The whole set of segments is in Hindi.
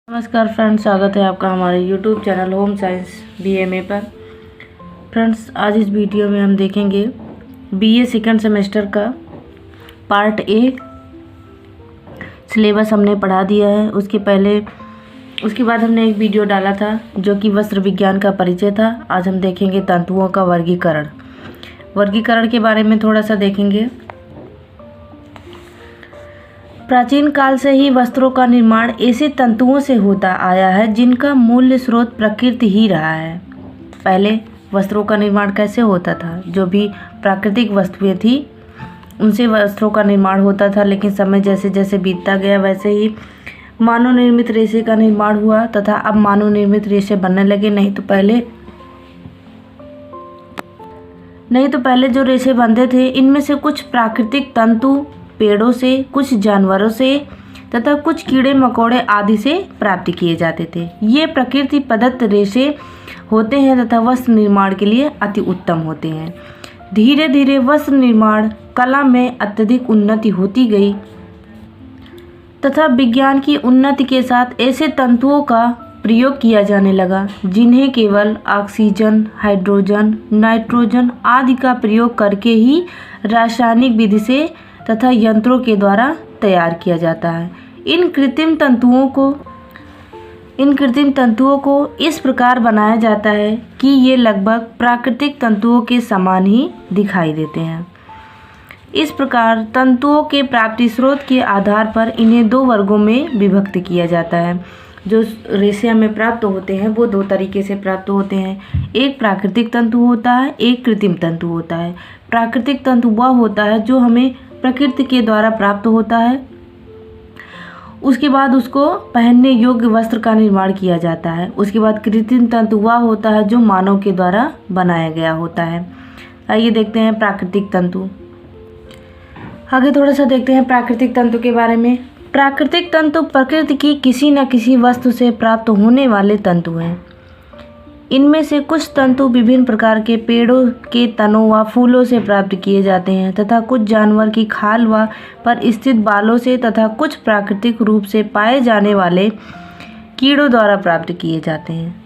नमस्कार फ्रेंड्स, स्वागत है आपका हमारे YouTube channel home science BMA पर। फ्रेंड्स, आज इस वीडियो में हम देखेंगे BA सेकंड सेमेस्टर का पार्ट A। सिलेबस हमने पढ़ा दिया है। उसके बाद हमने एक वीडियो डाला था जो कि वस्त्र विज्ञान का परिचय था। आज हम देखेंगे तंतुओं का वर्गीकरण के बारे में थोड़ा सा देखेंगे। प्राचीन काल से ही वस्त्रों का निर्माण ऐसे तंतुओं से होता आया है जिनका मूल स्रोत प्रकृति ही रहा है। पहले वस्त्रों का निर्माण कैसे होता था? जो भी प्राकृतिक वस्तुएं थी उनसे वस्त्रों का निर्माण होता था, लेकिन समय जैसे जैसे बीतता गया वैसे ही मानव निर्मित रेशे का निर्माण हुआ तथा अब मानव निर्मित रेशे बनने लगे। नहीं तो पहले जो रेशे बनते थे इनमें से कुछ प्राकृतिक तंतु पेड़ों से, कुछ जानवरों से तथा कुछ कीड़े मकोड़े आदि से प्राप्त किए जाते थे। ये प्रकृति प्रदत्त रेशे होते हैं तथा वस्त्र निर्माण के लिए अति उत्तम होते हैं। धीरे धीरे वस्त्र निर्माण कला में अत्यधिक उन्नति होती गई तथा विज्ञान की उन्नति के साथ ऐसे तंतुओं का प्रयोग किया जाने लगा जिन्हें केवल ऑक्सीजन, हाइड्रोजन, नाइट्रोजन आदि का प्रयोग करके ही रासायनिक विधि से तथा यंत्रों के द्वारा तैयार किया जाता है। इन कृत्रिम तंतुओं को इस प्रकार बनाया जाता है कि ये लगभग प्राकृतिक तंतुओं के समान ही दिखाई देते हैं। इस प्रकार तंतुओं के प्राप्ति स्रोत के आधार पर इन्हें दो वर्गों में विभक्त किया जाता है। जो रेशे हमें प्राप्त होते हैं वो दो तरीके से प्राप्त होते हैं। एक प्राकृतिक तंतु होता है, एक कृत्रिम तंतु होता है। प्राकृतिक तंतु वह होता है जो हमें प्रकृति के द्वारा प्राप्त होता है, उसके बाद उसको पहनने योग्य वस्त्र का निर्माण किया जाता है। उसके बाद कृत्रिम तंतु वह होता है जो मानव के द्वारा बनाया गया होता है। आइए देखते हैं प्राकृतिक तंतु। आगे थोड़ा सा देखते हैं प्राकृतिक तंतु के बारे में। प्राकृतिक तंतु प्रकृति की किसी न किसी वस्तु से प्राप्त होने वाले तंतु हैं। इनमें से कुछ तंतु विभिन्न प्रकार के पेड़ों के तनों व फूलों से प्राप्त किए जाते हैं तथा कुछ जानवर की खाल व पर स्थित बालों से तथा कुछ प्राकृतिक रूप से पाए जाने वाले कीड़ों द्वारा प्राप्त किए जाते हैं।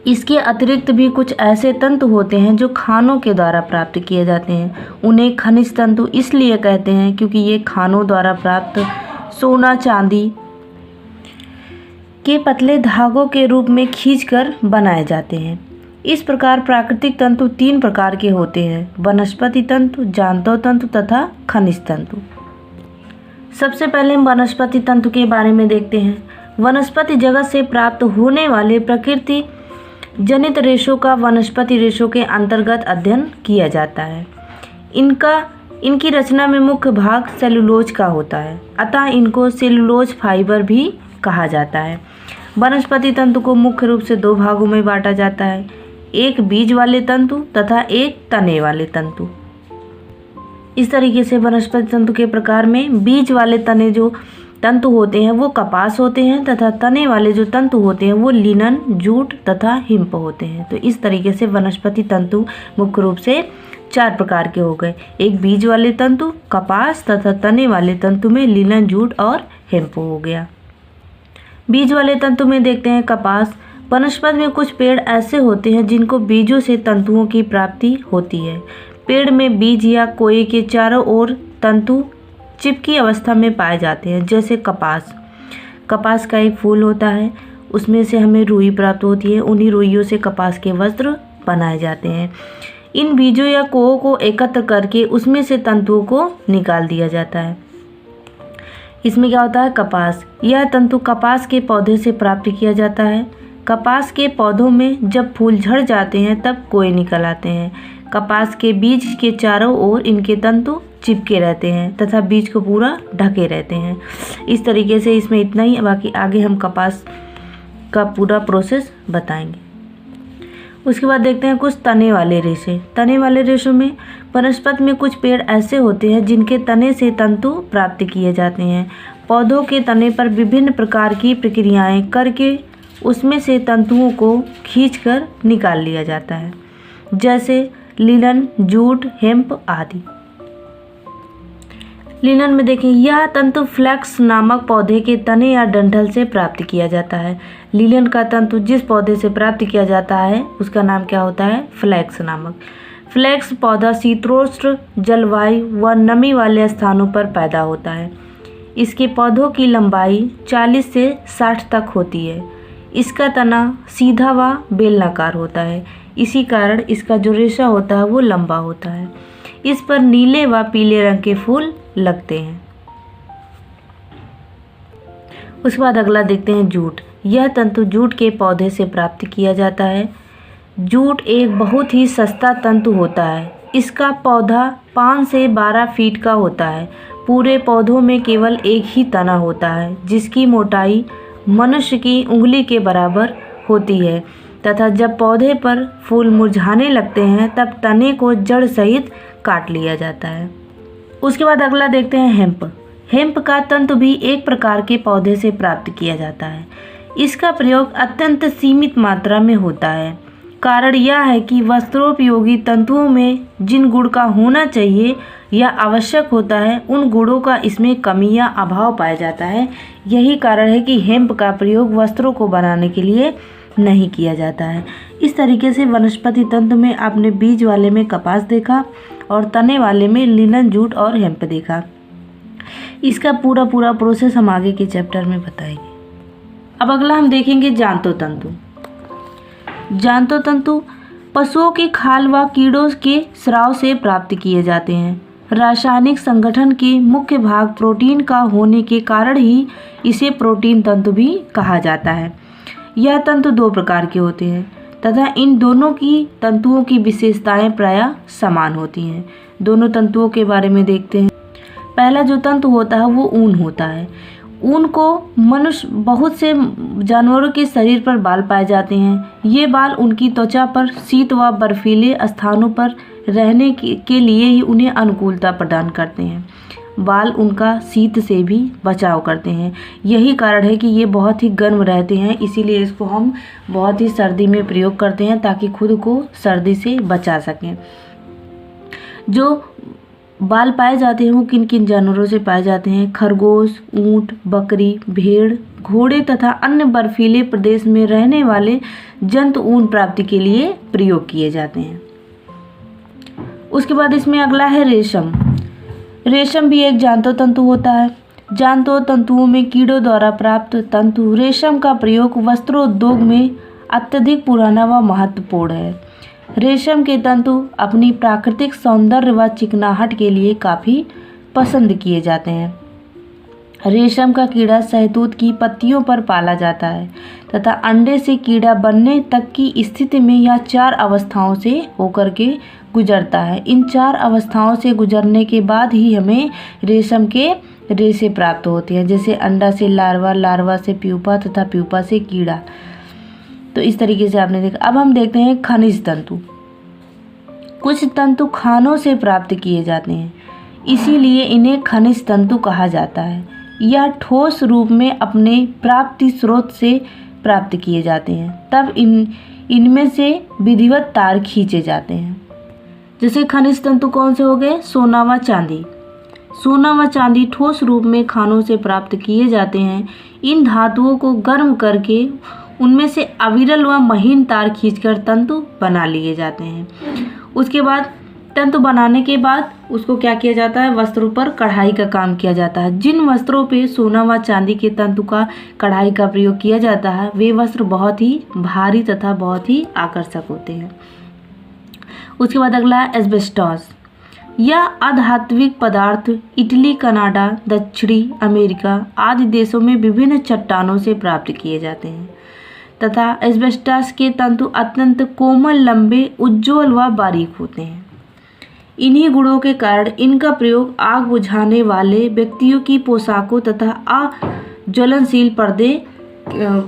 इसके अतिरिक्त भी कुछ ऐसे तंतु होते हैं जो खानों के द्वारा प्राप्त किए जाते हैं। उन्हें खनिज तंतु इसलिए कहते हैं क्योंकि ये खानों द्वारा प्राप्त सोना, चांदी के पतले धागों के रूप में खींचकर बनाए जाते हैं। इस प्रकार प्राकृतिक तंतु तीन प्रकार के होते हैं: वनस्पति तंतु, जांतव तंतु तथा खनिज तंतु। सबसे पहले हम वनस्पति तंतु के बारे में देखते हैं। वनस्पति जगत से प्राप्त होने वाले प्रकृति जनित रेशों का वनस्पति रेशों के अंतर्गत अध्ययन किया जाता है। इनकी रचना में मुख्य भाग सेलुलोज का होता है, अतः इनको सेलुलोज फाइबर भी कहा जाता है। वनस्पति तंतु को मुख्य रूप से दो भागों में बांटा जाता है, एक बीज वाले तंतु तथा एक तने वाले तंतु। इस तरीके से वनस्पति तंतु के प्रकार में बीज वाले तने जो तंतु होते हैं वो कपास होते हैं तथा तने वाले जो तंतु होते हैं वो लिनन, जूट तथा हिम्प होते हैं। तो इस तरीके से वनस्पति तंतु मुख्य रूप से चार प्रकार के हो गए: एक बीज वाले तंतु, कपास तथा तने वाले तंतु में लिनन, जूट और हिम्प हो गया। बीज वाले तंतु में देखते हैं कपास। वनस्पति में कुछ पेड़ ऐसे होते हैं जिनको बीजों से तंतुओं की प्राप्ति होती है। पेड़ में बीज या कोए के चारों ओर तंतु चिपकी अवस्था में पाए जाते हैं, जैसे कपास का एक फूल होता है, उसमें से हमें रुई प्राप्त होती है। उन्हीं रुइयों से कपास के वस्त्र बनाए जाते हैं। इन बीजों या कोओं को एकत्र करके उसमें से तंतुओं को निकाल दिया जाता है। इसमें क्या होता है? कपास। यह तंतु कपास के पौधे से प्राप्त किया जाता है। कपास के पौधों में जब फूल झड़ जाते हैं तब कोए निकल आते हैं। कपास के बीज के चारों ओर इनके तंतु चिपके रहते हैं तथा बीज को पूरा ढके रहते हैं। इस तरीके से इसमें इतना ही, बाकी आगे हम कपास का पूरा प्रोसेस बताएंगे। उसके बाद देखते हैं कुछ तने वाले रेशे। तने वाले रेशों में वनस्पति में कुछ पेड़ ऐसे होते हैं जिनके तने से तंतु प्राप्त किए जाते हैं। पौधों के तने पर विभिन्न प्रकार की प्रक्रियाएं करके उसमें से तंतुओं को खींचकर निकाल लिया जाता है, जैसे लिनन, जूट, हेम्प आदि। लिनन में देखें, यह तंतु फ्लैक्स नामक पौधे के तने या डंठल से प्राप्त किया जाता है। लिनन का तंतु जिस पौधे से प्राप्त किया जाता है उसका नाम क्या होता है? फ्लैक्स नामक। फ्लैक्स पौधा शीतोष्ण जलवायु व नमी वाले स्थानों पर पैदा होता है। इसके पौधों की लंबाई 40 से 60 तक होती है। इसका तना सीधा व बेलनाकार होता है। इसी कारण इसका जो रेशा होता है वो लंबा होता है। इस पर नीले व पीले रंग के फूल लगते हैं। उसके बाद अगला देखते हैं जूट। यह तंतु जूट के पौधे से प्राप्त किया जाता है। जूट एक बहुत ही सस्ता तंतु होता है। इसका पौधा 5 से 12 फीट का होता है। पूरे पौधों में केवल एक ही तना होता है जिसकी मोटाई मनुष्य की उंगली के बराबर होती है तथा जब पौधे पर फूल मुरझाने लगते हैं तब तने को जड़ सहित काट लिया जाता है। उसके बाद अगला देखते हैं हेम्प। हेम्प का तंतु भी एक प्रकार के पौधे से प्राप्त किया जाता है। इसका प्रयोग अत्यंत सीमित मात्रा में होता है। कारण यह है कि वस्त्रोपयोगी तंतुओं में जिन गुण का होना चाहिए या आवश्यक होता है उन गुणों का इसमें कमी या अभाव पाया जाता है। यही कारण है कि हेम्प का प्रयोग वस्त्रों को बनाने के लिए नहीं किया जाता है। इस तरीके से वनस्पति तंत्र में आपने बीज वाले में कपास देखा और तने वाले में लिनन, जूट और हेम्प देखा। इसका पूरा प्रोसेस हम आगे के चैप्टर में बताएंगे। अब अगला हम देखेंगे जांतो तंतु। जांतो तंतु पशुओं के खाल व कीड़ों के स्राव से प्राप्त किए जाते हैं। रासायनिक संगठन के मुख्य भाग प्रोटीन का होने के कारण ही इसे प्रोटीन तंतु भी कहा जाता है। यह तंतु 2 प्रकार के होते हैं तथा इन दोनों की तंतुओं की विशेषताएं प्रायः समान होती हैं। दोनों तंतुओं के बारे में देखते हैं। पहला जो तंतु होता है वो ऊन होता है। ऊन को मनुष्य बहुत से जानवरों के शरीर पर बाल पाए जाते हैं। ये बाल उनकी त्वचा पर शीत व बर्फीले स्थानों पर रहने के लिए ही उन्हें अनुकूलता प्रदान करते हैं। बाल उनका शीत से भी बचाव करते हैं। यही कारण है कि ये बहुत ही गर्म रहते हैं, इसीलिए इसको हम बहुत ही सर्दी में प्रयोग करते हैं ताकि खुद को सर्दी से बचा सकें। जो बाल पाए जाते हैं वो किन किन जानवरों से पाए जाते हैं? खरगोश, ऊंट, बकरी, भेड़, घोड़े तथा अन्य बर्फीले प्रदेश में रहने वाले जंतु ऊन प्राप्ति के लिए प्रयोग किए जाते हैं। उसके बाद इसमें अगला है रेशम। रेशम भी एक जांतो तंतु होता है। जांतो तंतुओं में कीड़ों द्वारा प्राप्त तंतु रेशम का प्रयोग वस्त्रोद्योग में अत्यधिक पुराना व महत्वपूर्ण है। रेशम के तंतु अपनी प्राकृतिक सौंदर्य व चिकनाहट के लिए काफ़ी पसंद किए जाते हैं। रेशम का कीड़ा शहतूत की पत्तियों पर पाला जाता है तथा अंडे से कीड़ा बनने तक की स्थिति में यह 4 अवस्थाओं से होकर के गुजरता है। इन 4 अवस्थाओं से गुजरने के बाद ही हमें रेशम के रेशे प्राप्त होते हैं, जैसे अंडा से लार्वा, लार्वा से प्यूपा तथा प्यूपा से कीड़ा। तो इस तरीके से आपने देखा। अब हम देखते हैं खनिज तंतु। कुछ तंतु खानों से प्राप्त किए जाते हैं, इसीलिए इन्हें खनिज तंतु कहा जाता है। यह ठोस रूप में अपने प्राप्ति स्रोत से प्राप्त किए जाते हैं, तब इनमें से विधिवत तार खींचे जाते हैं। जैसे खनिज तंतु कौन से हो गए? सोना व चांदी। सोना व चांदी ठोस रूप में खानों से प्राप्त किए जाते हैं। इन धातुओं को गर्म करके उनमें से अविरल व महीन तार खींचकर तंतु बना लिए जाते हैं। उसके बाद तंतु बनाने के बाद उसको क्या किया जाता है? वस्त्रों पर कढ़ाई का काम किया जाता है। जिन वस्त्रों पे सोना व चांदी के तंतु का कढ़ाई का प्रयोग किया जाता है वे वस्त्र बहुत ही भारी तथा बहुत ही आकर्षक होते हैं। उसके बाद अगला है एस्बेस्टॉस। यह अधात्विक पदार्थ इटली, कनाडा, दक्षिणी अमेरिका आदि देशों में विभिन्न चट्टानों से प्राप्त किए जाते हैं तथा एस्बेस्टॉस के तंतु अत्यंत कोमल, लंबे, उज्ज्वल व बारीक होते हैं। इन्हीं गुणों के कारण इनका प्रयोग आग बुझाने वाले व्यक्तियों की पोशाकों तथा अज्वलनशील पर्दे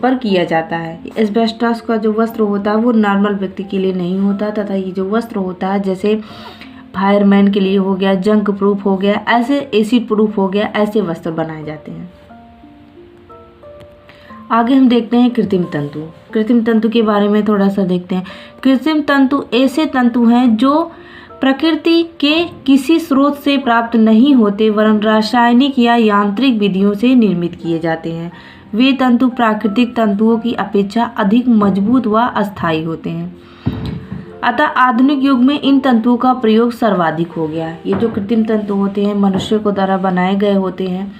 पर किया जाता है। एस्बेस्टॉस का जो वस्त्र होता है वो नॉर्मल व्यक्ति के लिए नहीं होता तथा ये जो वस्त्र होता है जैसे फायरमैन के लिए हो गया, जंग प्रूफ हो गया, ऐसे एसिड प्रूफ हो गया, ऐसे वस्त्र बनाए जाते हैं। आगे हम देखते हैं कृत्रिम तंतु। कृत्रिम तंतु के बारे में थोड़ा सा देखते हैं। कृत्रिम तंतु ऐसे तंतु हैं जो प्रकृति के किसी स्रोत से प्राप्त नहीं होते वरन रासायनिक या यांत्रिक विधियों से निर्मित किए जाते हैं। वे तंतु प्राकृतिक तंतुओं की अपेक्षा अधिक मजबूत व अस्थायी होते हैं। अतः आधुनिक युग में इन तंतुओं का प्रयोग सर्वाधिक हो गया। ये जो कृत्रिम तंतु होते हैं मनुष्य को द्वारा बनाए गए होते हैं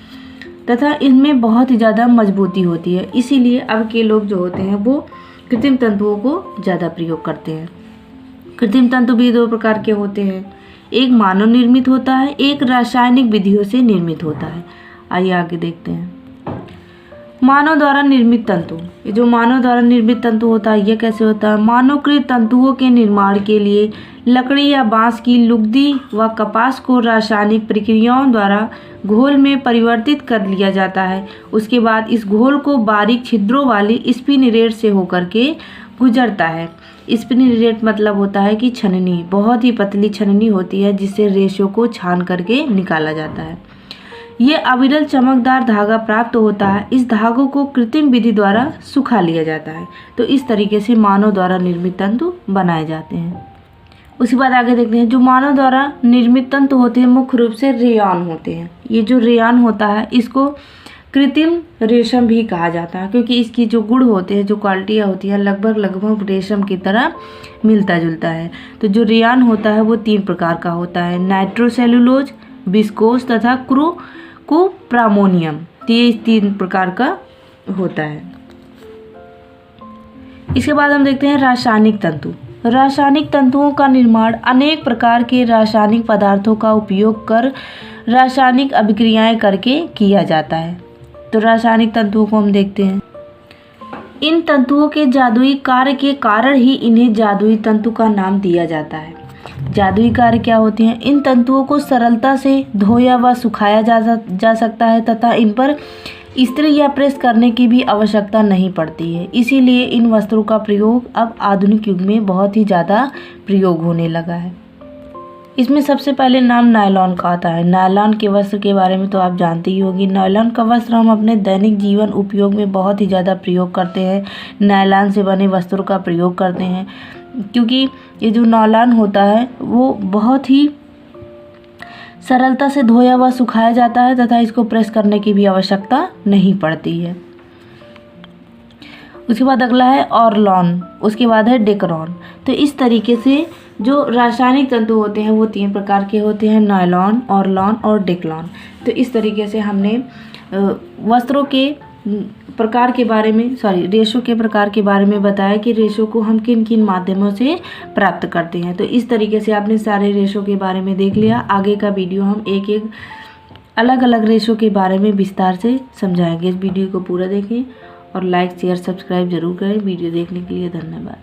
तथा इनमें बहुत ही ज़्यादा मजबूती होती है, इसीलिए अब के लोग जो होते हैं वो कृत्रिम तंतुओं को ज़्यादा प्रयोग करते हैं। कृत्रिम तंतु भी दो प्रकार के होते हैं, एक मानव निर्मित होता है, एक रासायनिक विधियों से निर्मित होता है। आइए आगे देखते हैं। मानव द्वारा निर्मित तंतु, ये जो मानव द्वारा निर्मित तंतु होता है ये कैसे होता है? मानवकृत तंतुओं के निर्माण के लिए लकड़ी या बांस की लुगदी व कपास को रासायनिक प्रक्रियाओं द्वारा घोल में परिवर्तित कर लिया जाता है। उसके बाद इस घोल को बारीक छिद्रों वाली स्पिनरेट से होकर के गुजरता है। स्पिनरेट मतलब होता है कि छननी, बहुत ही पतली छननी होती है जिससे रेशों को छान करके निकाला जाता है। ये अविरल चमकदार धागा प्राप्त होता है। इस धागों को कृत्रिम विधि द्वारा सुखा लिया जाता है। तो इस तरीके से मानव द्वारा निर्मित तंतु बनाए जाते हैं। उसके बाद आगे देखते हैं, जो मानव द्वारा निर्मित तंतु होते हैं मुख्य रूप से रेयान होते हैं। ये जो रेयान होता है इसको कृत्रिम रेशम भी कहा जाता है, क्योंकि इसकी जो गुण होते हैं, जो क्वालिटियाँ होती हैं लगभग रेशम की तरह मिलता जुलता है। तो जो रेयान होता है वो 3 प्रकार का होता है, नाइट्रोसेलुलोज, विस्कोस तथा कुप्रामोनियम। ये 3 प्रकार का होता है। इसके बाद हम देखते हैं रासायनिक तंतु। रासायनिक तंतुओं का निर्माण अनेक प्रकार के रासायनिक पदार्थों का उपयोग कर रासायनिक अभिक्रियाएं करके किया जाता है। तो रासायनिक तंतुओं को हम देखते हैं। इन तंतुओं के जादुई कार्य के कारण ही इन्हें जादुई तंतु का नाम दिया जाता है। जादुई कार्य क्या होते हैं? इन तंतुओं को सरलता से धोया व सुखाया जा सकता है तथा इन पर इस्त्री या प्रेस करने की भी आवश्यकता नहीं पड़ती है। इसीलिए इन वस्त्रों का प्रयोग अब आधुनिक युग में बहुत ही ज़्यादा प्रयोग होने लगा है। इसमें सबसे पहले नाम नायलॉन का आता है। नायलॉन के वस्त्र के बारे में तो आप जानते ही होगी। नायलॉन का वस्त्र हम अपने दैनिक जीवन उपयोग में बहुत ही ज़्यादा प्रयोग करते हैं। नायलॉन से बने वस्त्रों का प्रयोग करते हैं, क्योंकि ये जो नायलॉन होता है वो बहुत ही सरलता से धोया व सुखाया जाता है तथा इसको प्रेस करने की भी आवश्यकता नहीं पड़ती है। उसके बाद अगला है ऑरलॉन, उसके बाद है डेकरॉन। तो इस तरीके से जो रासायनिक तंतु होते हैं वो 3 प्रकार के होते हैं, नायलॉन, ऑरलॉन और डेकलॉन। तो इस तरीके से हमने वस्त्रों के प्रकार के बारे में रेशों के प्रकार के बारे में बताया कि रेशों को हम किन किन माध्यमों से प्राप्त करते हैं। तो इस तरीके से आपने सारे रेशों के बारे में देख लिया। आगे का वीडियो हम एक एक अलग अलग रेशों के बारे में विस्तार से समझाएंगे। इस वीडियो को पूरा देखें और लाइक शेयर सब्सक्राइब जरूर करें। वीडियो देखने के लिए धन्यवाद।